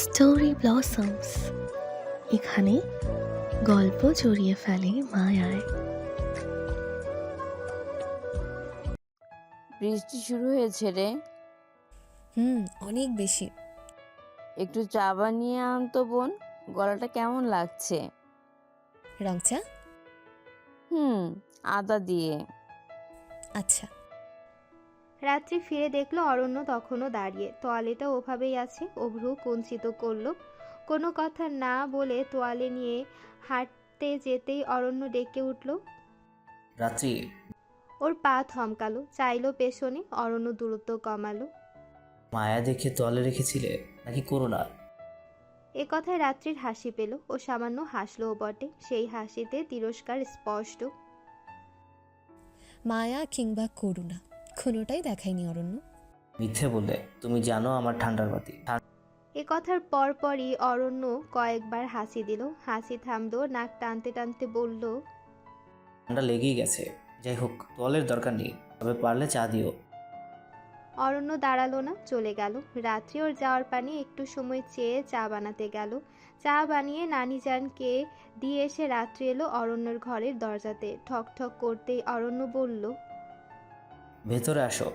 Story blossoms, এখানে গল্প জড়িয়ে ফেলে মায়ায়। বৃষ্টি শুরু হয়েছে রে। অনেক বেশি। একটু চা বানিয়ে আন তো বোন, গলাটা কেমন লাগছে? রং চা? আদা দিয়ে। আচ্ছা। রাত্রি ফিরে দেখলো অরণ্য তখনও দাঁড়িয়ে, তোয়ালেটা ওভাবেই আছে। ও ভ্রু কুঞ্চিত করলো। কোনো কথা না বলে তোয়ালে নিয়ে হাঁটতে যেতেই অরণ্য ডেকে উঠল। রাত্রি, ওর পা থমকালো, চাইলো পেছনে। অরণ্য দূরত্ব কমালো। মায়া দেখে তোয়ালে রেখেছিলে নাকি করুণা? এ কথায় রাত্রির হাসি পেল। ও সামান্য হাসলো বটে, সেই হাসিতে তিরস্কার স্পষ্ট। মায়া কিংবা করুণা কোনোটাই দেখায়নি অরণ্য। মিথ্যে বললে, তুমি জানো আমার ঠান্ডার বাতি। এ কথার পরপরই অরণ্য কয়েকবার হাসি দিল। হাসি থামলো, নাক টানতে টানতে বলল, ঠান্ডা লেগেই গেছে। যাই হোক, তোয়ালের দরকার নেই, তবে পারলে চা দিও। অরণ্য দাঁড়ালো না, চলে গেল। রাত্রি ওর যাওয়ার পানে একটু সময় চেয়ে চা বানাতে গেল। চা বানিয়ে নানিজানকে দিয়ে এসে রাত্রি এলো অরণ্যর ঘরের দরজাতে। ঠক ঠক করতেই অরণ্য বলল, ভেতরে আসো।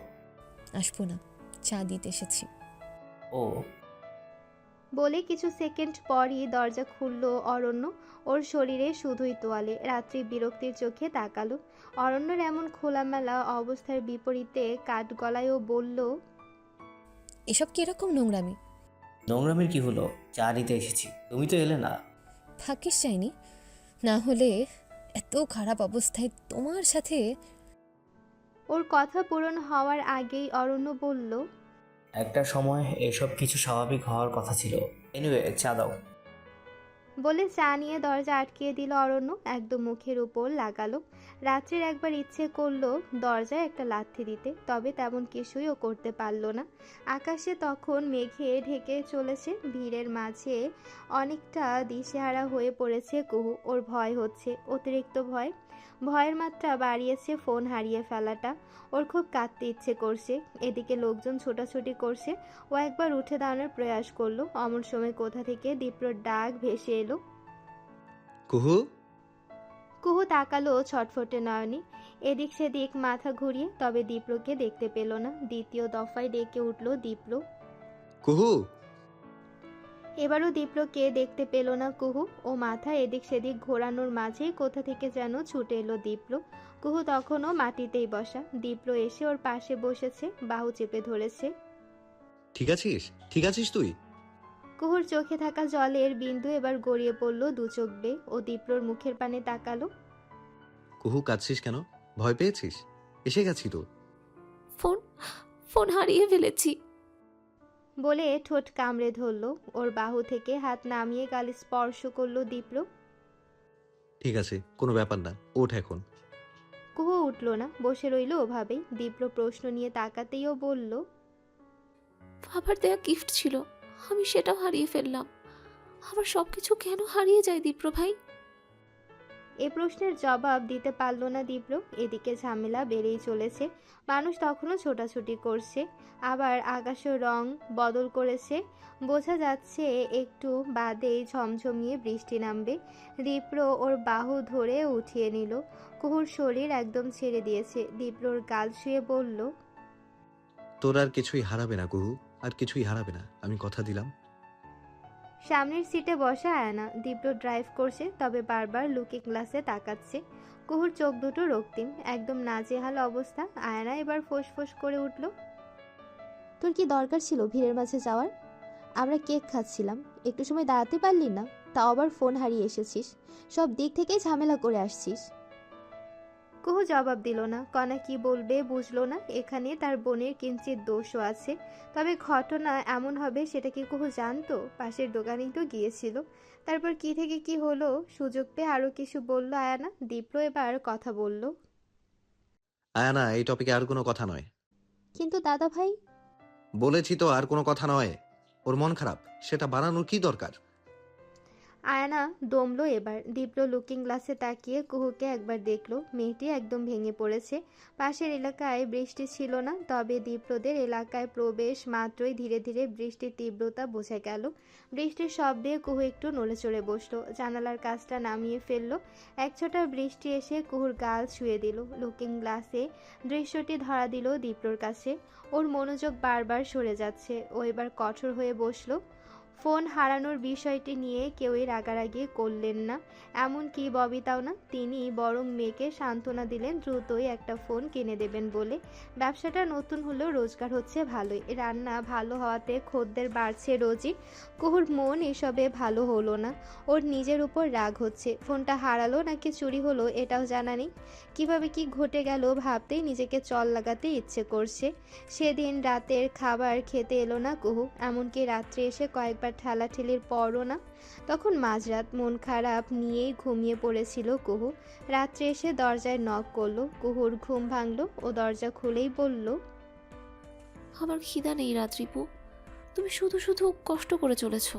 আসবো না, চা দিতে এসেছি। ও, বলে কিছু সেকেন্ড পরই দরজা খুলল অরণ্য। ওর শরীরে শুধুই তোয়ালে। রাত্রি বিরক্তির চোখে তাকালো। অরণ্যর এমন খোলামেলা অবস্থার বিপরীতে কাঠ গলায়ও বলল, এসব কিরকম নোংরামি? নোংরামির কি হলো? চা নিতে এসেছি, তুমি তো এলে না। থাকিস চাইনি, না হলে এত খারাপ অবস্থায় তোমার সাথে। ওর কথা পূরণ হওয়ার আগেই অরণ্য বলল, একটা সময় এসব কিছু স্বাভাবিক হওয়ার কথা ছিল। এনিওয়ে, চা দাও। বলে চা নিয়ে দরজা আটকিয়ে দিল অরণ্য। একদম মুখের উপর লাগালো। রাত্রির একবার ইচ্ছে করলো দরজায় একটা লাথি দিতে, তবে তেমন কিছুই ও করতে পারল না। আকাশে তখন মেঘে ঢেকে চলেছে। ভিড়ের মাঝে অনেকটা দিশেহারা হয়ে পড়েছে কুহু। ওর ভয় হচ্ছে, অতিরিক্ত ভয়। ভয়ের মাত্রা বাড়িয়েছে ফোন হারিয়ে ফেলাটা। ওর খুব কাঁদতে ইচ্ছে করছে। এদিকে লোকজন ছোটাছুটি করছে। ও একবার উঠে দাঁড়ানোর প্রয়াস করলো। অমন সময় কোথা থেকে দীপ্রর ডাক ভেসে এলো। কুহু, কুহু তাকালো ছটফটে নয়নে, এদিক সেদিক মাথা ঘুরিয়ে, তবে দীপ্রকে দেখতে পেল না। দ্বিতীয় দফায় ডেকে উঠল দীপ্র। কুহু। এবারও দীপ্রকে দেখতে পেল না কুহু। ও মাথা এদিক সেদিক ঘোরানোর মাঝেই কোথা থেকে যেন ছুটে এলো দীপ্র। কুহু তখনও মাটিতেই বসা। দীপ্র এসে ওর পাশে বসেছে, বাহু চেপে ধরেছে। ঠিক আছিস? ঠিক আছিস তুই? কুহুর চোখে থাকা জলের বিন্দু এবার গড়িয়ে পড়ল দু চোখ বেয়ে। ও দীপ্রর মুখের পানে তাকালো। কুহু, কাঁদছিস কেন? ভয় পেয়েছিস? এসে গেছি তো। ফোন ফোন হারিয়ে ফেলেছি। বলে ঠোঁট কামড়ে ধরল। ওর বাহু থেকে হাত নামিয়ে গাল স্পর্শ করলো দীপ্র। ঠিক আছে, কোনো ব্যাপার না, ওঠ এখন। কুহু উঠল না, বসে রইল ওভাবেই। দীপ্র প্রশ্ন নিয়ে তাকাতেই ও বলল, বাবার দেয়া গিফট ছিল, আমি সেটাও হারিয়ে ফেললাম। আমার সবকিছু কেন হারিয়ে যায় দীপ্র ভাই? এ প্রশ্নের জবাব দিতে পারল না দীপ্র। এদিকে ঝামেলা বেড়েই চলেছে। মানুষ তখনও ছোটাছুটি করছে, আবার আকাশের রং বদল করেছে। বোঝা যাচ্ছে একটু বাদেই ঝমঝমিয়ে বৃষ্টি নামবে। দীপ্র ওর বাহু ধরে উঠিয়ে নিল। কুহুর শরীর একদম ছেড়ে দিয়েছে। দীপ্রর গাল ছুঁয়ে বলল, তোর আর কিছুই হারাবে না কুহু, আর কিছুই হারাবে না, আমি কথা দিলাম। সামনের সিটে বসা আয়না। দীপ্র ড্রাইভ করছে, তবে বারবার লুকিং গ্লাসে তাকাচ্ছে। কুহুর চোখ দুটো রক্তিম, একদম নাজেহাল অবস্থা। আয়না এবার ফোঁস করে উঠল, তোর কি দরকার ছিল ভিড়ের মাঝে যাওয়ার? আমরা কেক খাচ্ছিলাম, একটু সময় দাঁড়াতে পারলি না? তাও আবার ফোন হারিয়ে এসেছিস, সব দিক থেকেই ঝামেলা করে আসছিস। কুহু জবাব দিল না। কণা কি বলবে বুঝলো না। এখানে তার বোনের কিঞ্চিত দোষও আছে, তবে ঘটনা এমন হবে সেটা কি কুহু জানতো? পাশের দোকানেই তো গিয়েছিল। তারপর কি থেকে কি হলো, সুযোগ পেয়ে আরো কিছু বলল আয়ানা। দীপ্র এবার কথা বলল, আয়ানা, এই টপিকে আর কোনো কথা নয়। কিন্তু দাদা ভাই। বলেছি তো, আর কোনো কথা নয়। ওর মন খারাপ, সেটা বাড়ানোর কি দরকার? আয়না দমলো এবার। দীপ্র লুকিং গ্লাসে তাকিয়ে কুহুকে একবার দেখলো। মেয়েটি একদম ভেঙে পড়েছে। পাশের এলাকায় বৃষ্টি ছিল না, তবে দীপ্রদের এলাকায় প্রবেশ মাত্রই ধীরে ধীরে বৃষ্টির তীব্রতা বোঝা গেল। বৃষ্টির শব্দে কুহু একটু নড়েচড়ে বসলো, জানালার কাজটা নামিয়ে ফেললো। একছোটা বৃষ্টি এসে কুহুর গাল ছুঁয়ে দিল। লুকিং গ্লাসে দৃশ্যটি ধরা দিল দীপ্রর কাছে। ওর মনোযোগ বারবার সরে যাচ্ছে। ও এবার কঠোর হয়ে বসলো। ফোন হারানোর বিষয়টি নিয়ে কেউই রাগারাগি করলেন না, এমনকি ববিতাও না। তিনি বরং মেয়েকে সান্ত্বনা দিলেন দ্রুতই একটা ফোন কিনে দেবেন বলে। ব্যবসাটা নতুন হলেও রোজগার হচ্ছে ভালোই। রান্না ভালো হওয়াতে খদ্দের বাড়ছে রোজই। কুহুর মন এসবে ভালো হলো না। ওর নিজের উপর রাগ হচ্ছে। ফোনটা হারালো নাকি চুরি হলো এটাও জানা নেই। কিভাবে কি ঘটে গেল ভাবতেই নিজেকে চল লাগাতে ইচ্ছে করছে। সেদিন রাতের খাবার খেতে এলো না কুহু, এমনকি রাত্রে এসে কয়েকবার ঠেলাঠেলির পরও না। তখন মাঝরাত, মন খারাপ নিয়েই ঘুমিয়ে পড়েছিল কুহু। রাত্রে এসে দরজায় নক করলো। কুহুর ঘুম ভাঙলো। ও দরজা খুলেই বলল, আমার খিদা নেই রাত্রিপু, তুমি শুধু শুধু কষ্ট করে চলেছো।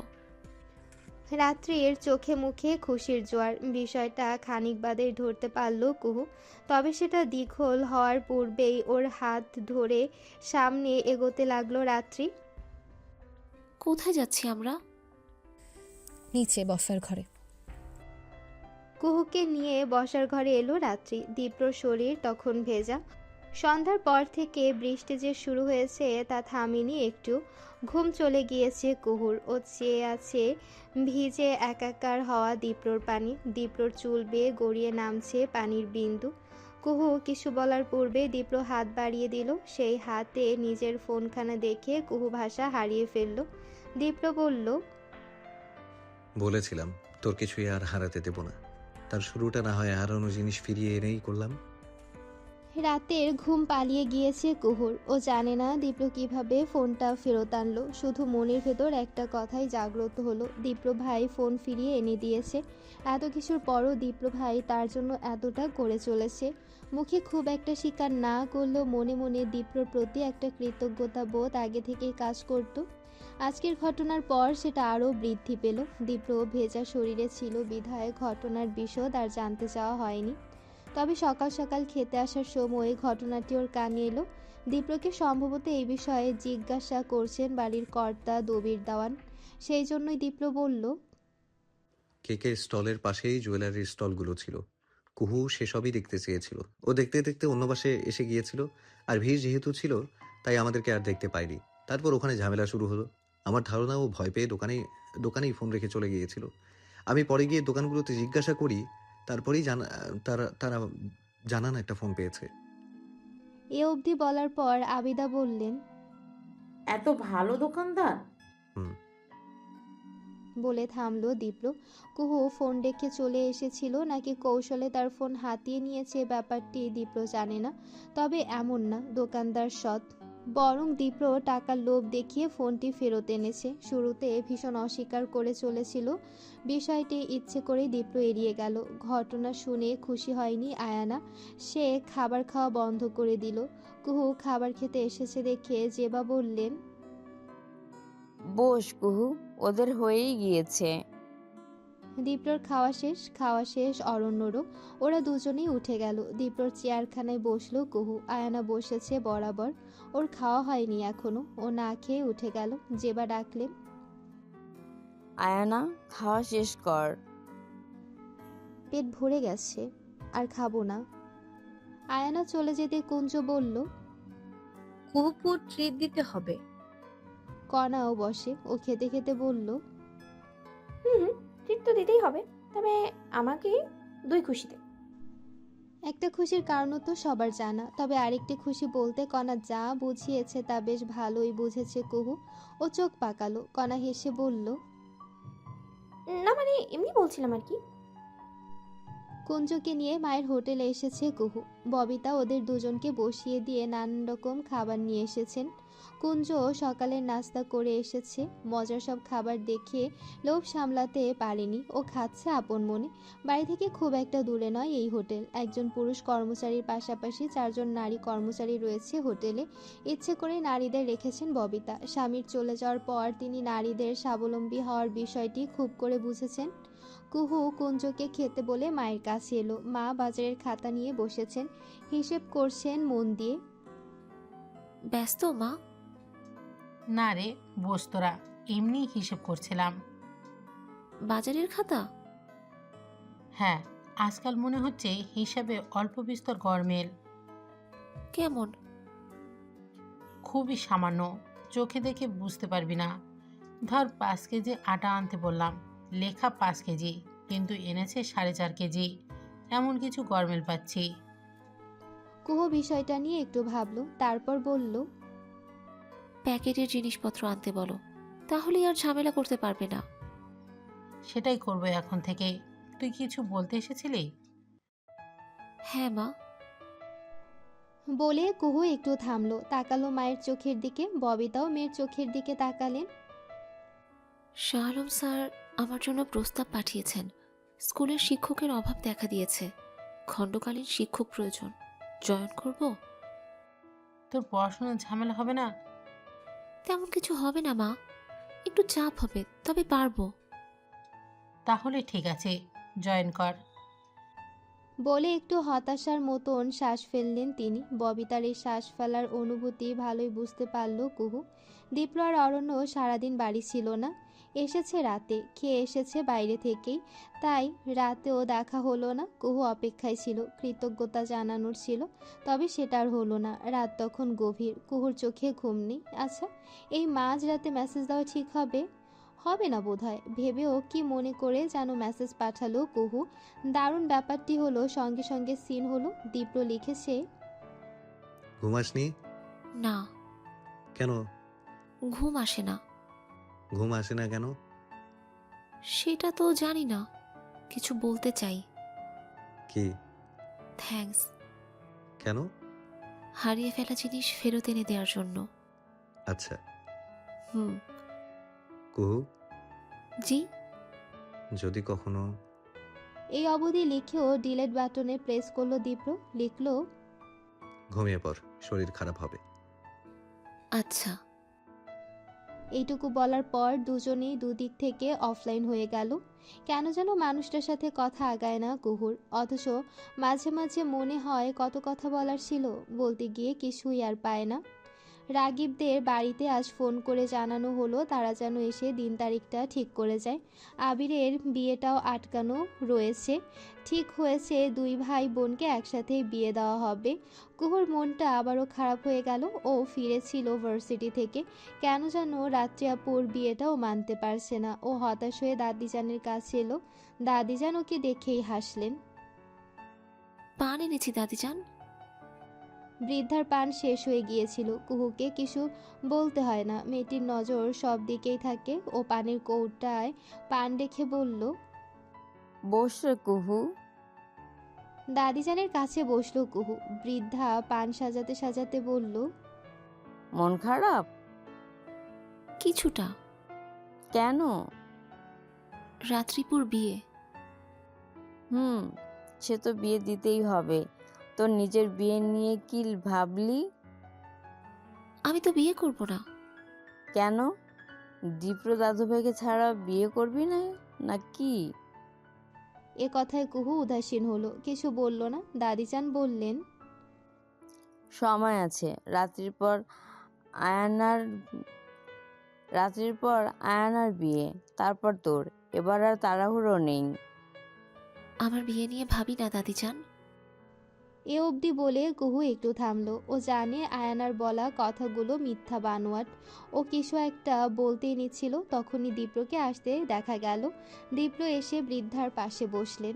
রাত্রির চোখে মুখে খুশির জোয়ার। বিষয়টা খানিক বাদে ধরতে পারল কুহু, তবে সেটা দীঘল হওয়ার পূর্বেই ওর হাত ধরে সামনে এগোতে লাগলো রাত্রি। কোথায় যাচ্ছি আমরা? নিচে বসার ঘরে। কুহুকে নিয়ে বসার ঘরে এলো রাত্রি। দীপ্রর শরীর তখন ভেজা। সন্ধ্যার পর থেকে বৃষ্টি যে শুরু হয়েছে তা থামেনি একটু। ঘুম চলে গিয়েছে কুহুর। ও চেয়ে আছে ভিজে একাকার হওয়া দীপ্রর পানি। দীপ্রর চুল বেয়ে গড়িয়ে নামছে পানির বিন্দু। কুহু কিছু বলার পূর্বে দীপ্র হাত বাড়িয়ে দিল। সেই হাতে নিজের ফোনখানা দেখে কুহু ভাষা হারিয়ে ফেলল। দীপ্র বলল, বলেছিলাম তোর কিছুই আর হারাতে দেব না। তার শুরুটা না হয় হারানো জিনিস ফিরিয়ে এনেই করলাম। রাতের ঘুম পালিয়ে গিয়েছে কুহুর। ও জানে না দীপ্র কিভাবে ফোনটা ফেরত আনলো। শুধু মনের ভেতর একটা কথাই জাগ্রত হলো, দীপ্র ভাই ফোন ফিরিয়ে এনে দিয়েছে। এত কিছুর পরও দীপ্র ভাই তার জন্য এতটা করে চলেছে। মুখে খুব একটা স্বীকার না করলেও মনে মনে দীপ্রর প্রতি একটা কৃতজ্ঞতা বোধ আগে থেকেই কাজ করত। আজকের ঘটনার পর সেটা আরও বৃদ্ধি পেল। দীপ্র ভেজা শরীরে ছিল বিধায় ঘটনার বিশদ আর জানতে চাওয়া হয়নি। তবে সকাল সকাল খেতে আসার সময় ঘটনাটি ওর কানে এলো। দীপ্রকে সম্ভবত এই বিষয়ে জিজ্ঞাসা করছেন বাড়ির কর্তা দবির দেওয়ান। সেই জন্যই দীপ্র বলল, কেকের স্টলের পাশেই জুয়েলারির স্টলগুলো ছিল। কুহু সেসবই দেখতে চেয়েছিল। ও দেখতে দেখতে অন্য পাশে এসে গিয়েছিল, আর ভিড় যেহেতু ছিল তাই আমাদেরকে আর দেখতে পায়নি। তারপর ওখানে ঝামেলা শুরু হলো। আমার ধারণা ও ভয় পেয়ে দোকানেই ফোন রেখে চলে গিয়েছিল। আমি পরে গিয়ে দোকানগুলোতে জিজ্ঞাসা করি, তারপরেই তারা জানান একটা ফোন পেয়েছে। এ অবধি বলার পর আবিদা বললেন, এত ভালো দোকানদার। হুম। বলে থামলো দীপ্র। কুহু ফোন রেখে চলে এসেছিল নাকি কৌশলে তার ফোন হাতিয়ে নিয়েছে ব্যাপারটি দীপ্র জানে না। তবে এমন না দোকানদার সৎ, বরং দীপ্র টাকার লোভ দেখিয়ে ফোনটি ফেরত এনেছে। শুরুতে ভীষণ অস্বীকার করে চলেছিল। বিষয়টি ইচ্ছে করেই দীপ্র এড়িয়ে গেল। ঘটনা শুনে খুশি হয়নি আয়ানা। সে খাবার খাওয়া বন্ধ করে দিল। কুহু খাবার খেতে এসেছে দেখে জেবা বললেন, বস কুহু, ওদের হয়েই গিয়েছে। দীপ্রর খাওয়া শেষ অরণ্যরও। ওরা দুজনেই উঠে গেল। দীপ্রর চেয়ারখানায় বসলো কুহু। আয়ানা বসেছে বরাবর। ওর খাওয়া হয়নি এখনো। ও না খেয়ে উঠে গেল। জেবা ডাকলেন, আয়ানা, খাওয়া শেষ কর। পেট ভরে গেছে, আর খাবো না। আয়ানা চলে যেতে কুঞ্জ বলল, কুহুপুর ট্রিট দিতে হবে। কণাও বসে। ও খেতে খেতে বলল, ট্রিট তো দিতেই হবে, তবে আমাকে 2 খুশিতে। একটা খুশির কারণও তো সবার জানা, তবে আরেকটি খুশি বলতে কণা যা বুঝিয়েছে তা বেশ ভালোই বুঝেছে কুহু। ও চোখ পাকালো। কণা হেসে বলল, না মানে এমনি বলছিলাম আর কি। কুঞ্জকে নিয়ে মায়ের হোটেলে এসেছে কুহু। ববিতা ওদের দুজনকে বসিয়ে দিয়ে নানান রকম খাবার নিয়ে এসেছেন। কুঞ্জ সকালের নাস্তা করে এসেছে। মজার সব খাবার দেখে লোভ সামলাতে পারেনি, ও খাচ্ছে আপন মনে। বাড়ি থেকে খুব একটা দূরে নয় এই হোটেল। একজন পুরুষ কর্মচারীর পাশাপাশি 4জন নারী কর্মচারী রয়েছে হোটেলে। ইচ্ছে করে নারীদের রেখেছেন ববিতা। স্বামীর চলে যাওয়ার পর তিনি নারীদের স্বাবলম্বী হওয়ার বিষয়টি খুব করে বুঝেছেন। কুহু কুঞ্জকে খেতে বলে মায়ের কাছে এলো। মা বাজারের খাতা নিয়ে বসেছেন, হিসেব করছেন মন দিয়ে। ব্যস্ত মা? না রে, বস তোরা, এমনি হিসেব করছিলাম। বাজারের খাতা? হ্যাঁ, আজকাল মনে হচ্ছে হিসাবে অল্প বিস্তর গরমিল। কেমন? খুবই সামান্য, চোখে দেখে বুঝতে পারবি না। ধর 5 কেজি আটা আনতে বললাম, লেখা 5 কেজি, কিন্তু এনেছে 4.5 কেজি। এমন কিছু গরমিল পাচ্ছি। কুহু বিষয়টা নিয়ে একটু ভাবলো, তারপর বলল, প্যাকেটের জিনিসপত্র আনতে বলো, তাহলেই আর ঝামেলা করতে পারবে না। সেটাই করবো এখন থেকে। তুই কিছু বলতে এসেছিলি? হ্যাঁ মা। বলে কুহু একটু থামলো, তাকালো মায়ের চোখের দিকে। ববিতাও মেয়ের চোখের দিকে তাকালেন। শাহ আলম স্যার আমার জন্য প্রস্তাব পাঠিয়েছেন। স্কুলের শিক্ষকের অভাব দেখা দিয়েছে, খণ্ডকালীন শিক্ষক প্রয়োজন। জয়েন করব? তোর পড়াশোনার ঝামেলা হবে না? তেমন কিছু হবে না মা, একটু চাপ হবে, তবে পারবো। তাহলে ঠিক আছে, জয়েন কর। বলে একটু হতাশার মতন শ্বাস ফেললেন তিনি। ববিতার এই শ্বাস ফেলার অনুভূতি ভালোই বুঝতে পারল কুহু। দীপ্র আর অরণ্য সারাদিন বাড়ি ছিল না, এসেছে রাতে, খেয়ে এসেছে বাইরে থেকেই, তাই রাতেও দেখা হলো না। কুহু অপেক্ষায় ছিল, কৃতজ্ঞতা জানানোর ছিল, তবে সেটার হলো না। রাত তখন গভীর, কুহুর চোখে ঘুম নেই। আচ্ছা, এই মাঝ রাতে মেসেজ দেওয়া ঠিক হবে? হবে না বোধহয়। ভেবেও কি মনে করে যেন মেসেজ পাঠালো কুহু। দারুণ ব্যাপারটি হলো, সঙ্গে সঙ্গে সিন হলো। দীপ্র লিখেছে, ঘুমাসনি? না, কেন? ঘুম আসে না। ঘুম আসে না কেন? সেটা তো জানি না, কিছু বলতে চাই। কি? থ্যাঙ্কস। কেন? হারিয়ে ফেলা জিনিস ফেরত এনে দেওয়ার জন্য। আচ্ছা। হুম। কুহু, জি? যদি কখনো... এই অবধি লিখেও ডিলেট বাটনে প্রেস করলো দীপ্র। লিখলো, ঘুমিয়ে পড়, শরীর খারাপ হবে। আচ্ছা। এইটুকু বলার পর দুজনেই দুদিক থেকে অফলাইন হয়ে গেল। কেন যেন মানুষটার সাথে কথা আগায় না কুহুর, অথচ মাঝে মাঝে মনে হয় কত কথা বলার ছিল, বলতে গিয়ে কিছুই আর পায় না। রাগিবদের বাড়িতে আজ ফোন করে জানানো হলো তারা যেন এসে দিন তারিখটা ঠিক করে যায়। আবিরের বিয়েটাও আটকানো রয়েছে। ঠিক হয়েছে 2 ভাই বোনকে একসাথে বিয়ে দেওয়া হবে। কুহুর মনটা আবারও খারাপ হয়ে গেল। ও ফিরেছিল ভার্সিটি থেকে, কেন যেন রাত্রি আপুর বিয়েটাও মানতে পারছে না। ও হতাশ হয়ে দাদিজানের কাছে এলো। দাদিজান ওকে দেখেই হাসলেন। পান এনেছি দাদিজান। বৃদ্ধার পান শেষ হয়ে গিয়েছিল। কুহুকে কিছু বলতে হয় না, মেয়েটির নজর সব দিকেই থাকে। ও পানের কৌটায় পান রেখে বলল, বস রে কুহু। দাদিজানের কাছে বসলো কুহু। বৃদ্ধা পান সাজাতে সাজাতে বলল, মন খারাপ? কিছুটা। কেন? রাত্রিপুর বিয়ে। সে তো বিয়ে দিতেই হবে। তোর নিজের বিয়ে নিয়ে কি ভাবলি? আমি তো বিয়ে করব না। কেন? দীপ্র দাদুভাইকে ছাড়া বিয়ে করবি না নাকি? এ কথায় কুহু উদাসীন হলো, কিছু বলল না। দাদিজান বললেন, সময় আছে। রাত্রির পর আয়ানার বিয়ে, তারপর তোর। এবার আর তাড়াহুড়ো নেই। আমার বিয়ে নিয়ে ভাবি না দাদিজান। এ অবধি বলে কুহু একটু থামলো। ও জানে আয়ানার বলা কথাগুলো মিথ্যা বানোয়াট। ও কিছু একটা বলতেই নিচ্ছিল, তখনই দীপ্রকে আসতে দেখা গেল। দীপ্র এসে বৃদ্ধার পাশে বসলেন।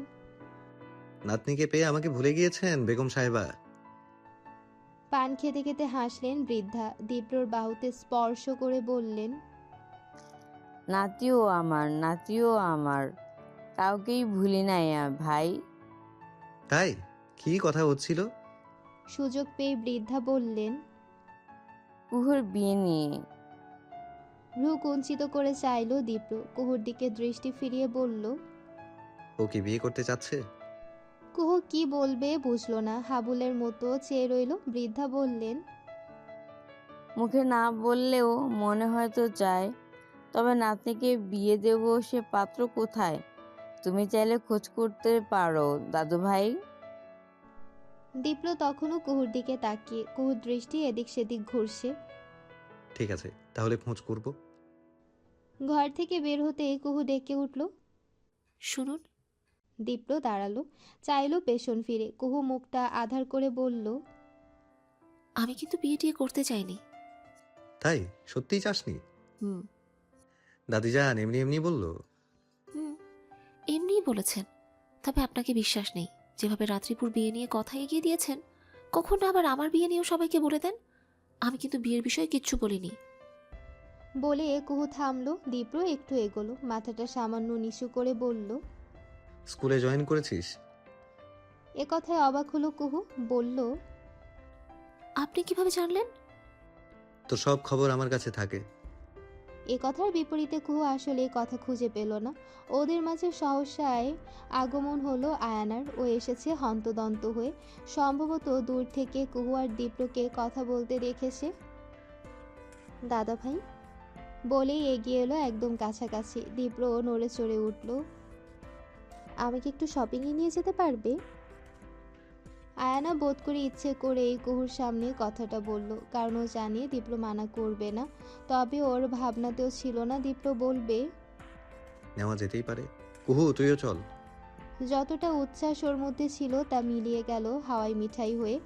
নাতনিকে পেয়ে আমাকে ভুলে গিয়েছেন বেগম সাহেবা? পান খেতে খেতে হাসলেন বৃদ্ধা। দীপ্রর বাহুতে স্পর্শ করে বললেন, নাতিও আমার, নাতিও আমার, কাউকেই ভুলি নাই ভাই। তাই? কি কথা হচ্ছিল? সুযোগ পেয়ে বৃদ্ধা বললেন, কুহুর বিয়ে নিয়ে। ভ্রু কুঞ্চিত করে চাইল দীপ্র। কুহুর দিকে দৃষ্টি ফিরিয়ে বলল। ও কি বিয়ে করতে চাচ্ছে? কুহু কি বলবে বুঝলো না, হাবুলের মতো চেয়ে রইল। বৃদ্ধা বললেন, মুখে না বললেও মনে হয়তো চায়। তবে নাতনিকে বিয়ে দেব, সে পাত্র কোথায়? তুমি চাইলে খোঁজ করতে পারো দাদু ভাই। দীপ্র তখনও কুহুর দিকে তাকিয়ে। কুহুর দৃষ্টি এদিক সেদিক ঘুরছে। ঠিক আছে, তাহলে খোঁজ করব। ঘর থেকে বের হতে কুহু ডেকে উঠল। শুনুন। দীপ্র দাঁড়ালো, চাইলো পেছন ফিরে। কুহু মুখটা আধার করে বলল, আমি কিন্তু বিয়ে টিয়ে করতে চাইনি। তাই? সত্যিই চাসনি? হুম। দাদিজান এমনি এমনি বললো? হুম, এমনিই বলেছেন। তবে আপনাকে বিশ্বাস নেই। যেভাবে রাত্রিপুর বিয়ে নিয়ে কথা এগিয়ে দিয়েছেন, কখনো আবার আমার বিয়ে নিয়েও সবাইকে বলে দেন। আমি কিন্তু বিয়ের বিষয়ে কিচ্ছু বলিনি। বলে কুহু থামলো। দীপ্র একটু এগোলো, মাথাটা সামান্য নিচু করে বলল। স্কুলে জয়েন করেছিস? এ কথায় অবাক হলো কুহু। বলল, আপনি কিভাবে জানলেন? তো সব খবর আমার কাছে থাকে। এ কথার বিপরীতে কুহু আসলে কথা খুঁজে পেল না। ওদের মাঝে সহসায় আগমন হলো আয়ানার। ও এসেছে হন্তদন্ত হয়ে। সম্ভবত দূর থেকে কুহু আর দীপ্রকে কথা বলতে দেখেছে। দাদা ভাই বলেই এগিয়ে এলো একদম কাছাকাছি। দীপ্র নড়ে চড়ে উঠল। আমাকে একটু শপিংয়ে নিয়ে যেতে পারবে? আয়ানা বোধ করে ইচ্ছে করেই কুহুর সামনে কথাটা বলল, কারণ ও জানে দীপ্র মানা করবে না। তবে ওর ভাবনাতেও ছিল না দীপ্র বলবে। নেওয়া যেতেই পারে। কুহু তুইও চল। যতটা উচ্ছ্বাস ওর মধ্যে ছিল তা মিলিয়ে গেল হাওয়াই মিঠাই হয়ে।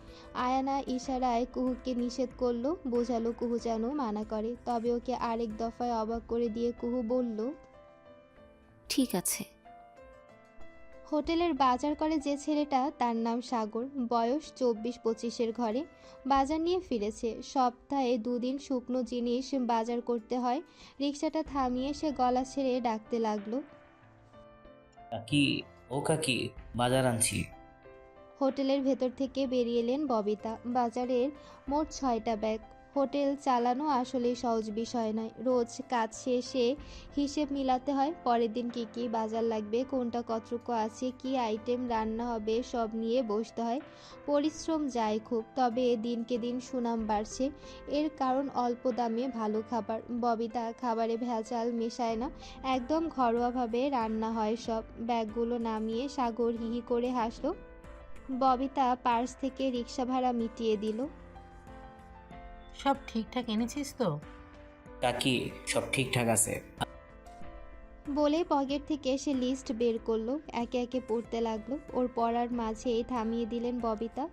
আয়ানা ইশারায় কুহুকে নিষেধ করলো, বোঝালো কুহু যেন মানা করে। তবে ওকে আরেক দফায় অবাক করে দিয়ে কুহু বলল, ঠিক আছে। হোটেলের বাজার করে যে ছেলেটা, তার নাম সাগর, বয়স 24-25-এর ঘরে। বাজার নিয়ে ফিরেছে। সপ্তাহে 2 দিন শুকনো জিনিস বাজার করতে হয়। রিক্সাটা থামিয়ে সে গলা ছেড়ে ডাকতে লাগলো, কাকি, ও কাকি, বাজার আনছি। হোটেলের ভেতর থেকে বেরিয়ে এলেন ববিতা। বাজারের মোট 6টা ব্যাগ। হোটেল চালানো আসলে সহজ বিষয় নয়। রোজ কাজ শেষে হিসেব মিলাতে হয়। পরের দিন কী কী বাজার লাগবে, কোনটা কতটুকু আছে, কি আইটেম রান্না হবে, সব নিয়ে বসতে হয়। পরিশ্রম যায় খুব, তবে দিনকে দিন সুনাম বাড়ছে। এর কারণ অল্প দামে ভালো খাবার। ববিতা খাবারে ভেজাল মেশায় না, একদম ঘরোয়াভাবে রান্না হয় সব। ব্যাগগুলো নামিয়ে সাগর হিহি করে হাসলো। ববিতা পার্স থেকে রিক্সা ভাড়া মিটিয়ে দিল। সব ঠিকঠাক এনেছিস তো? কাকি, সব ঠিকঠাক আছে। বলে পকেট থেকে সে লিস্ট বের করলো। একে একে পড়তে লাগলো। ওর পড়ার মাঝেই থামিয়ে দিলেন ববিতা।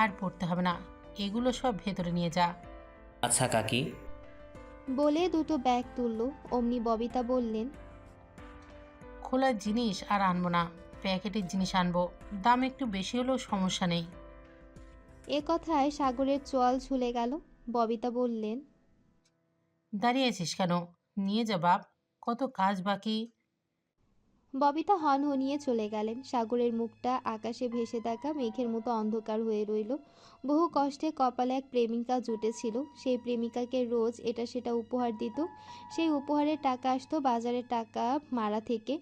আর পড়তে হবে না, এগুলো সব ভেতরে নিয়ে যা। আচ্ছা কাকি। বলে দুটো ব্যাগ তুললো। অমনি ববিতা বললেন, খোলা জিনিস আর আনবো না, প্যাকেটের জিনিস আনবো। দাম একটু বেশি হলেও সমস্যা নেই। এ কথায় সাগরের চোয়াল ঝুলে গেল। ববিতা বললেন, দাঁড়িয়ে আছিস কেন? নিয়ে যা বাপ, কত কাজ বাকি। ববিতা হনহনিয়ে চলে গেলেন। সাগরের মুখটা আকাশে ভেসে থাকা মেঘের মতো অন্ধকার হয়ে রইল। বহু কষ্টে কপালে এক প্রেমিকা জুটেছিল। সেই প্রেমিকাকে রোজ এটা সেটা উপহার দিত। সেই উপহারের টাকা আসতো বাজারের টাকা মারা থেকে।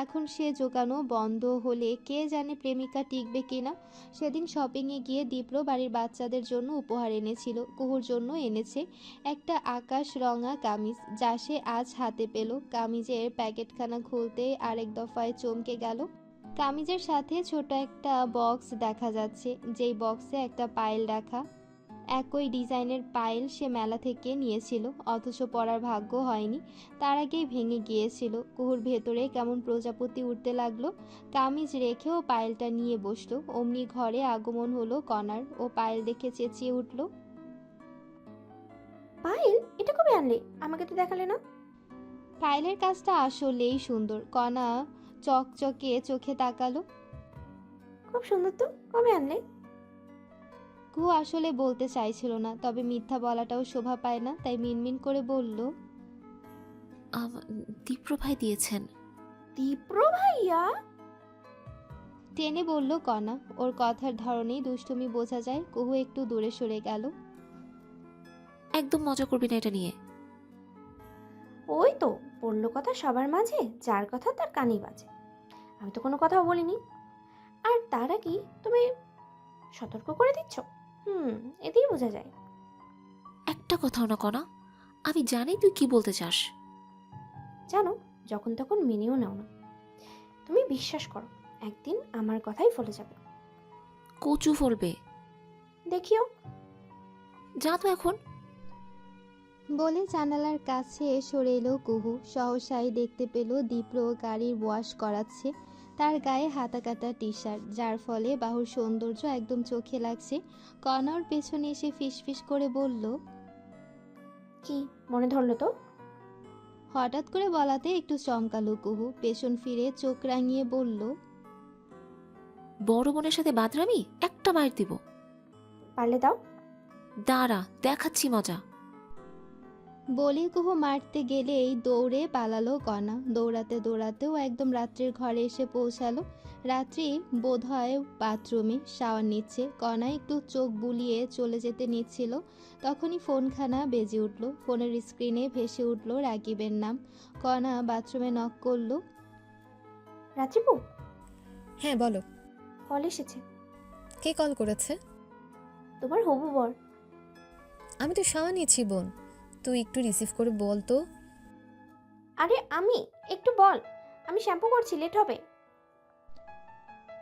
এখন সে জোগানো বন্ধ হলে কে জানে প্রেমিকা টিকবে কিনা। সেদিন শপিংয়ে গিয়ে দীপ্র বাড়ির বাচ্চাদের জন্য উপহার এনেছিল। কুহুর জন্য এনেছে একটা আকাশ রঙা কামিজ, যা সে আজ হাতে পেল। কামিজের প্যাকেটখানা খুলতেই আরেক দফায় চমকে গেল। কামিজের সাথে ছোট একটা বক্স দেখা যাচ্ছে, যেই বক্সে একটা পায়েল রাখা। একই ডিজাইনের পায়েল সে মেলা থেকে নিয়েছিল, অথচ পরার ভাগ্য হয়নি। তার আগেই ভেঙে গিয়েছিল। কুহুর ভেতরে কেমন প্রজাপতি উঠতে লাগলো। কামিজ রেখেও পায়েলটা নিয়ে বসলো। অমনি ঘরে আগমন হলো কনার। ও পায়েল দেখে চেঁচিয়ে উঠল, পায়েল, এটা কবে আনলে? আমাকে তো দেখালে না। পায়েলের কাজটা আসলেই সুন্দর। কণা চকচকে চোখে তাকালো। খুব সুন্দর তো, কবে আনলে? কুহু আসলে বলতে চাইছিল না, তবে মিথ্যা বলাটাও শোভা পায় না, তাই মিনমিন করে বলল, দীপ্র ভাই দিয়েছেন। তীব্র ভাইয়া? টেনে বলল কণা। ওর কথার ধরনেই দুষ্টুমি বোঝা যায়। কুহু একটু দূরে সরে গেল। একদম মজা করবি না এটা নিয়ে। ওই তো পড়লো কথা সবার মাঝে, যার কথা তার কানেই বাজে। আমি তো কোনো কথাও বলিনি। আর তারা কি তুমি সতর্ক করে দিচ্ছ? এতেই বোঝা যায়। একটা কথাও না কণা, আমি জানি তুই কি বলতে চাস। জানো, যখন তখন মেনেও নাও না। তুমি বিশ্বাস করো, একদিন আমার কথাই ফলে যাবে। কচু ফলবে। দেখিও। যা তো এখন। বলে জানালার কাছে সরে এলো কুহু। সহসাই দেখতে পেল দীপ্র গাড়ির ওয়াশ করাচ্ছে। তার গায়ে হাতা কাটা টি শার্ট, যার ফলে বাহুর সৌন্দর্য একদম চোখে লাগছে। কনর পেছনে এসে ফিসফিস করে বলল, কি মনে ধরলো তো? হঠাৎ করে বলাতে একটু চমকালো কুহু। পেছন ফিরে চোখ রাঙিয়ে বলল, বড় বোনের সাথে বাদরামি, একটা মায়ের দিব। পারলে দাও। দাঁড়া, দেখাচ্ছি মজা। বলে কুহু মারতে গেলেই দৌড়ে পালালো কণা। দৌড়াতে দৌড়াতেও একদম রাত্রির ঘরে এসে পৌঁছালো। রাত্রি বোধহয় বাথরুমে শাওয়ার নিচ্ছে। কণা একটু চোখ বুলিয়ে চলে যেতে নিচ্ছিল, তখনই ফোনখানা বেজে উঠল। ফোনের স্ক্রিনে ভেসে উঠল রাকিবের নাম। কণা বাথরুমে নক করলো। রাত্রিপু, হ্যাঁ বলো। কল এসেছে। কে কল করেছে? তোমার হবু বর। আমি তো শাওয়া নিয়েছি বোন, তুই একটু রিসিভ করে বল তো। আরে আমি একটু বল, আমি শ্যাম্পু করছি, লেট হবে।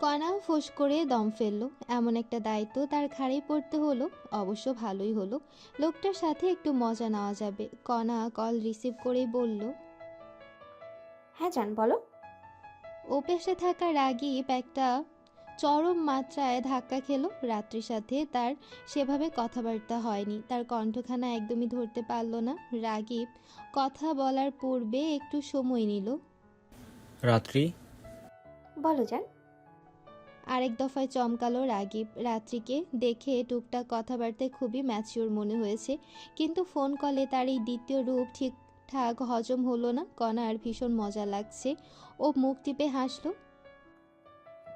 কণা ফোঁস করে দম ফেললো। এমন একটা দায়িত্ব তার ঘাড়েই পড়তে হলো। অবশ্য ভালোই হলো, লোকটার সাথে একটু মজা নেওয়া যাবে। কণা কল রিসিভ করেই বলল, হ্যাঁ জান বলো। ওপাশে থাকা রাগীব একটা চরম মাত্রায় ধাক্কা খেলো। রাত্রির সাথে তার সেভাবে কথাবার্তা হয়নি, তার কণ্ঠখানা একদমই ধরতে পারল না। রাগীব কথা বলার পূর্বে একটু সময় নিল। রাত্রি, বলো জান। আরেক দফায় চমকালো রাগীব। রাত্রিকে দেখে টুকটাক কথাবার্তায় খুবই ম্যাচিওর মনে হয়েছে, কিন্তু ফোন কলে তার এই দ্বিতীয় রূপ ঠিকঠাক হজম হলো না। কণার ভীষণ মজা লাগছে। ও মুখ টিপে হাসলো।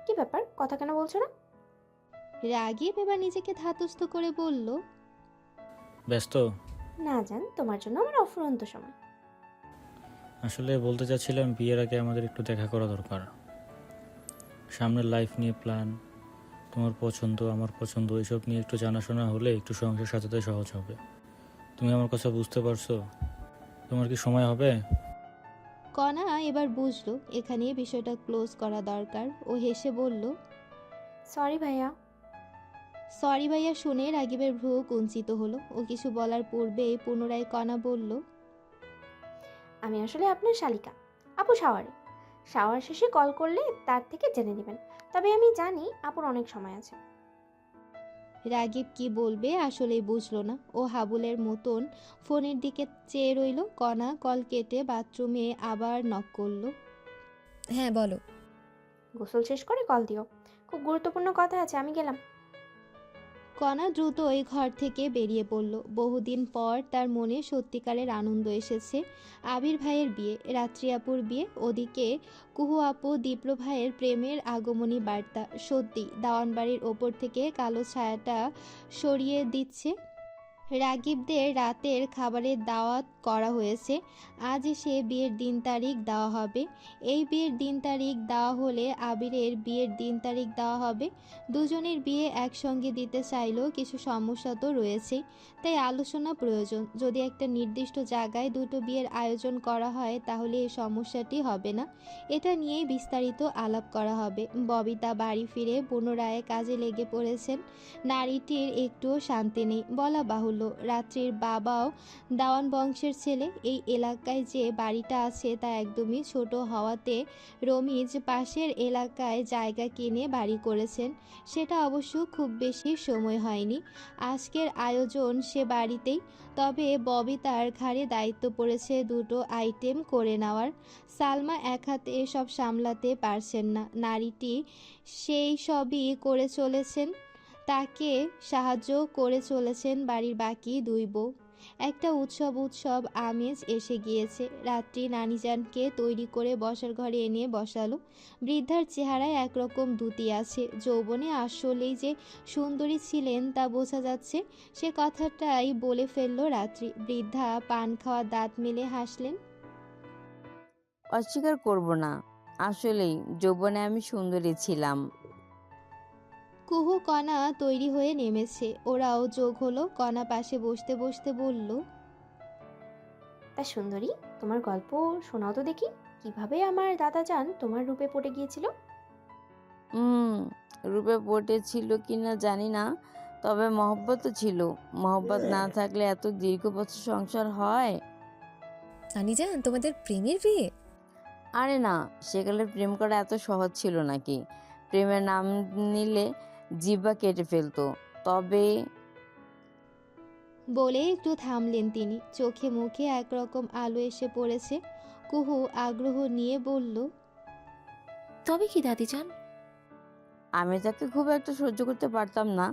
কি ব্যাপার, কথা কেন বলছো না? রাগীব এবার নিজেকে ধাতস্থ করে বলল, ব্যস্ত? না জান, তোমার জন্য আমার অফুরন্ত সময়। আসলে বলতে চাচ্ছিলাম বিয়ের আগে আমাদের একটু দেখা করা দরকার। সামনের লাইফ নিয়ে প্ল্যান, তোমার পছন্দ আমার পছন্দ, এসব নিয়ে একটু জানাশোনা হলে একটু সংসার সাজাতে সহজ হবে। তুমি আমার কথা বুঝতে পারছো? তোমার কি সময় হবে? কণা এবার বুঝলো এখানে বিষয়টা ক্লোজ করা দরকার। ও হেসে বলল, সরি ভাইয়া। সরি ভাইয়া শুনে রাগীবের ভ্রু কুঞ্চিত হলো। ও কিছু বলার পূর্বেই পুনরায় কণা বলল, আমি আসলে আপনার শালিকা, আপু শাওয়ারে। শাওয়ার শেষে কল করলে তার থেকে জেনে নেবেন। তবে আমি জানি আপুর অনেক সময় আছে। রাগীব কি বলবে আসলেই বুঝলো না। ও হাবুলের মতন ফোনের দিকে চেয়ে রইল। কণা কল কেটে বাথরুমে আবার নক করলো। হ্যাঁ বলো। গোসল শেষ করে কল দিও, খুব গুরুত্বপূর্ণ কথা আছে, আমি গেলাম। কণা দ্রুত ওই ঘর থেকে বেরিয়ে পড়ল। বহুদিন পর তার মনে সত্যিকারের আনন্দ এসেছে। আবির ভাইয়ের বিয়ে, রাত্রি আপুর বিয়ে, ওদিকে কুহু আপু দীপ্র ভাইয়ের প্রেমের আগমনী বার্তা। সত্যি দাওয়ানবাড়ির ওপর থেকে কালো ছায়াটা সরিয়ে দিচ্ছে। রাগীবদের রাতের খাবারের দাওয়াত করা হয়েছে। আজ এসে বিয়ের দিন তারিখ দেওয়া হবে। এই বিয়ের দিন তারিখ দেওয়া হলে আবিরের বিয়ের দিন তারিখ দেওয়া হবে। দুজনের বিয়ে একসঙ্গে দিতে চাইলেও কিছু সমস্যা তো রয়েছেই, তাই আলোচনা প্রয়োজন। যদি একটা নির্দিষ্ট জায়গায় দুটো বিয়ের আয়োজন করা হয় তাহলে এই সমস্যাটি হবে না। এটা নিয়েই বিস্তারিত আলাপ করা হবে। ববিতা বাড়ি ফিরে পুনরায় কাজে লেগে পড়েছেন। নারীটির একটুও শান্তি নেই বলা বাহুল্য। রাত্রির বাবাও দেওয়ান বংশের ছেলে। এই এলাকায় যে বাড়িটা আছে তা একদমই ছোট হওয়াতে রমিজ পাশের এলাকায় জায়গা কিনে বাড়ি করেছেন। সেটা অবশ্য খুব বেশি সময় হয়নি। আজকের আয়োজন সে বাড়িতেই। তবে ববিতার ঘাড়ে দায়িত্ব পড়েছে দুটো আইটেম করে নেওয়ার। সালমা এক হাতে সব সামলাতে পারছেন না। নারীটি সেই সবই করে চলেছেন, তাকে সাহায্য করে চলেছেন বাড়ির বাকি দুই বউ। একটা উৎসব উৎসব আমেজ এসে গিয়েছে। রাত্রি নানিজানকে তৈরি করে বসার ঘরে এনে বসালো। বৃদ্ধার চেহারায় একরকম দ্যুতি আছে। যৌবনে আসলেই যে সুন্দরী ছিলেন তা বোঝা যাচ্ছে। সে কথাটাই বলে ফেলল রাত্রি। বৃদ্ধা পান খাওয়া দাঁত মেলে হাসলেন। অস্বীকার করব না, আসলেই যৌবনে আমি সুন্দরী ছিলাম। কুহু কণা তৈরি হয়ে নেমেছে। ওরাও যোগ হলো। কণা পাশে বসতে বসতে বলল, তা সুন্দরী, তোমার গল্প শোনাও তো দেখি। কিভাবে আমার দাদা যান তোমার রূপে পড়ে গিয়েছিল? হুম, রূপে পটেছিল কিনা জানি না, তবে মহব্বত ছিল। মহব্বত না থাকলে এত দীর্ঘ বছর সংসার হয়? নানি জান, তোমাদের প্রেমের বিয়ে? আরে না, সেকালে প্রেম করা এত সহজ ছিল নাকি? প্রেমের নাম নিলে জিহ্বা কেটে ফেলতো। তবে বলে একটু থামলেন তিনি। চোখে মুখে একরকম আলো এসে পড়েছে। কুহু আগ্রহ নিয়ে বলল, তবে কি দাদিজান? আমি তাকে খুব একটা সহ্য করতে পারতাম না,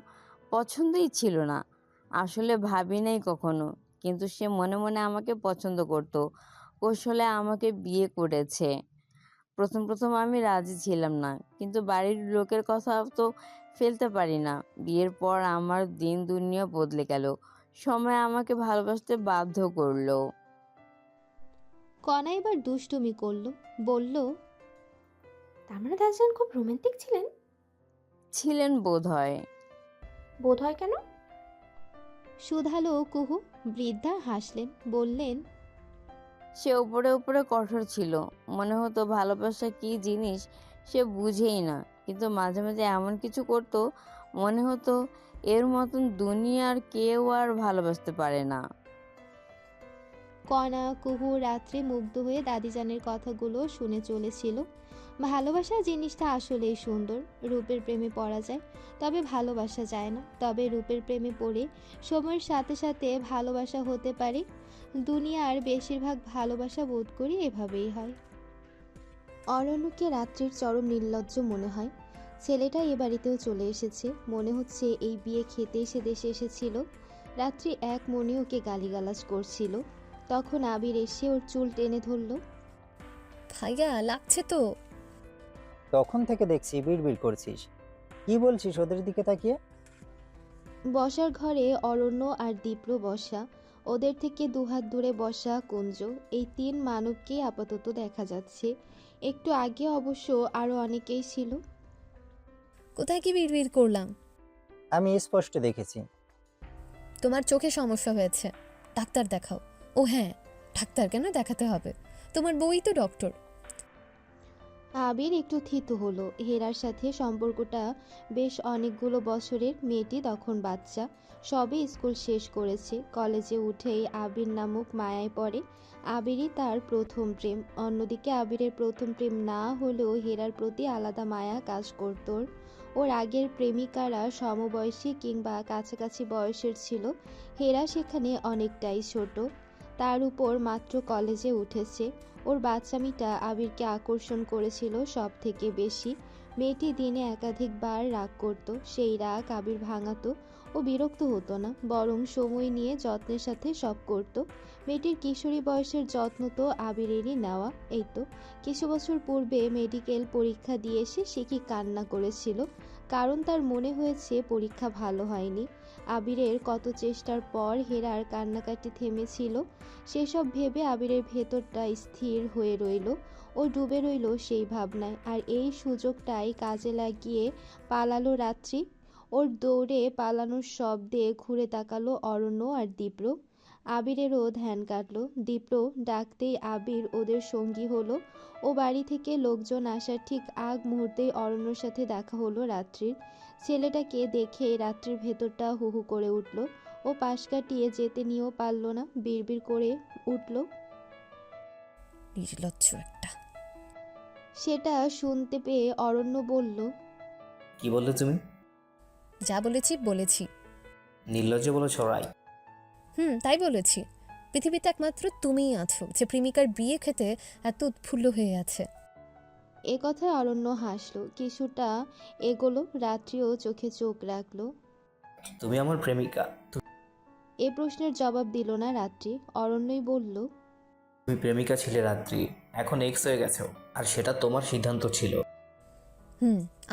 পছন্দই ছিল না। আসলে ভাবি নাই কখনো, কিন্তু সে মনে মনে আমাকে পছন্দ করত। কৌশলে আমাকে বিয়ে করেছে। প্রথম প্রথম আমি রাজি ছিলাম না, কিন্তু বাড়ির লোকের কথা তো ফেলতে পারি না। বিয়ের পর আমার দিন দুনিয়া বদলে গেল। সময় আমাকে ভালোবাসতে বাধ্য করলো। কণা এবার দুষ্টুমি করলো। বলল, তার মানে দাদাজান খুব রোমান্টিক ছিলেন? ছিলেন বোধহয়। বোধ হয় কেন? শুধালো কুহু। বৃদ্ধা হাসলেন, বললেন, সে উপরে উপরে কঠোর ছিল। মনে হতো ভালোবাসা কি জিনিস সে বুঝেই না, কিন্তু মাঝে মাঝে এমন কিছু করতো মনে হতো এর মতন দুনিয়ার কেউ আর ভালোবাসতে পারে না। কণা কুহু রাত্রে মুগ্ধ হয়ে দাদিজানের কথাগুলো শুনে চলেছিল। ভালোবাসা জিনিসটা আসলেই সুন্দর। রূপের প্রেমে পড়া যায়, তবে ভালোবাসা যায় না। তবে রূপের প্রেমে পড়ে সময়ের সাথে সাথে ভালোবাসা হতে পারে। দুনিয়ার বেশিরভাগ ভালোবাসা বোধ করি এভাবেই হয়। অরণ্যকে রাত্রির চরম নির্লজ্জ মনে হয়। ছেলেটা এ বাড়িতেও চলে এসেছে। মনে হচ্ছে এই বিয়ে খেতেই সে দেশে এসেছিল। রাত্রি এক মনে ওকে গালিগালাজ করছিল। তখন আবির এসে ওর চুল টেনে ধরল। ভাইয়া, লাগছে তো। তখন থেকে দেখছি বিড়বিড় করছিস। কি বলছিস ওদের দিকে তাকিয়ে? বসার ঘরে অরণ্য আর দীপ্র বসা। ওদের থেকে দুহাত দূরে বসা কুঞ্জ। এই তিন মানবকেই আপাতত দেখা যাচ্ছে। একটু আগে অবশ্য আরো অনেকেই ছিল। কোথায় কি বিড়বিড় করলাম? আমি স্পষ্ট দেখেছি। তোমার চোখে সমস্যা হয়েছে, ডাক্তার দেখাও। ও হ্যাঁ, ডাক্তার কেন দেখাতে হবে? তোমার বউই তো ডক্টর। আবির একটু থিতু হলো। হেরার সাথে সম্পর্কটা বেশ অনেকগুলো বছরের। মেয়েটি তখন বাচ্চা, সবে স্কুল শেষ করেছে। কলেজে উঠেই আবির নামক মায়ায় পড়ে। আবিরই তার প্রথম প্রেম। অন্যদিকে আবিরের প্রথম প্রেম না হলেও হেরার প্রতি আলাদা মায়া কাজ করত। ওর আগের প্রেমিকারা সমবয়সী কিংবা কাছাকাছি বয়সের ছিল। হেরা সেখানে অনেকটাই ছোট। তার উপর মাত্র কলেজে উঠেছে। ওর বাচ্চামিটা আবিরকে আকর্ষণ করেছিল সব থেকে বেশি। মেয়েটি দিনে একাধিকবার রাগ করত। সেই রাগ আবির ভাঙাতো। ও বিরক্ত হতো না, বরং সময় নিয়ে যত্নের সাথে সব করত। মেয়েটির কিশোরী বয়সের যত্ন তো আবিরেরই নেওয়া। এই তো কিছু বছর পূর্বে মেডিকেল পরীক্ষা দিয়ে এসে সে কি কান্না করেছিল, কারণ তার মনে হয়েছে পরীক্ষা ভালো হয়নি। আবিরের কত চেষ্টার পর হেরার কান্নাকাটি থেমেছিল। সেসব ভেবে আবিরের ভেতরটা স্থির হয়ে রইল। ও ডুবে রইল সেই ভাবনায়। আর এই সুযোগটাই কাজে লাগিয়ে পালালো রাত্রি। ওর দৌড়ে পালানোর শব্দে ঘুরে তাকালো অরণ্য আর দীপ্র। আবিরেরও ধ্যান কাটলো। দীপ্র ডাকতেই আবির ওদের সঙ্গী হলো। ও বাড়ি থেকে লোকজন আসার ঠিক আগ মুহূর্তেই অরণ্যর সাথে দেখা হলো রাত্রির। ছেলেটাকে দেখে রাত্রির ভেতরটা হু হু করে উঠল। ও পাশ কাটিয়ে যেতে নিয়েও পারল না, বিড়বিড় করে উঠল, নির্লজ্জ একটা। সেটা শুনতে পেয়ে অরণ্য বলল, কি বললে তুমি? যা বলেছি বলেছি। নির্লজ্জ বলেছ, রাই? তাই বলেছি। পৃথিবীতে একমাত্র তুমিই আছো যে প্রেমিকার বিয়ে খেতে এত উৎফুল্ল হয়ে আছে। এ কথায় অরণ্য হাসলো। কিছুটা এগোলো। রাত্রিও চোখে চোখ রাখলো। তুমি আমার প্রেমিকা। এ প্রশ্নের জবাব দিল না রাত্রি। অরণ্যই বলল, তুমি প্রেমিকা ছিলে রাত্রি, এখন এক্স হয়ে গেছো, আর সেটা তোমার সিদ্ধান্ত ছিল।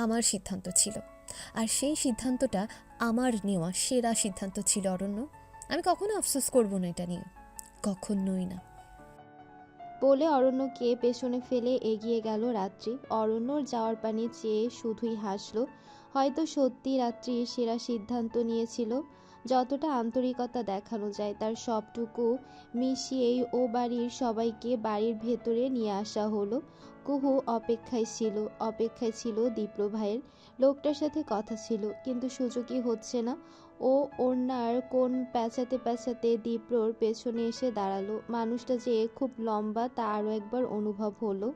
আমার সিদ্ধান্ত ছিল, আর সেই সিদ্ধান্তটা আমার নেওয়া সেরা সিদ্ধান্ত ছিল অরণ্য। আমি কখনো আফসোস করব না এটা নিয়ে, কখনোই না। বলে অরণ্যকে পেছনে ফেলে এগিয়ে গেল রাত্রি। অরণ্যর যাওয়ার পানে চেয়ে শুধুই হাসলো। হয়তো সত্যি রাত্রি সেরা সিদ্ধান্ত নিয়েছিল। যতটা আন্তরিকতা দেখানো যায় তার সবটুকু মিশিয়েই ও বাড়ির সবাইকে বাড়ির ভেতরে নিয়ে আসা হলো। কুহু অপেক্ষায় ছিল দীপ্র ভাইয়ের। লোকটার সাথে কথা ছিল, কিন্তু সুযোগই হচ্ছে না। ও ওড়নার কোণ প্যাঁচাতে প্যাঁচাতে দীপ্রর পেছনে এসে দাঁড়ালো। মানুষটা যে খুব লম্বা তা আরও একবার অনুভব হলো।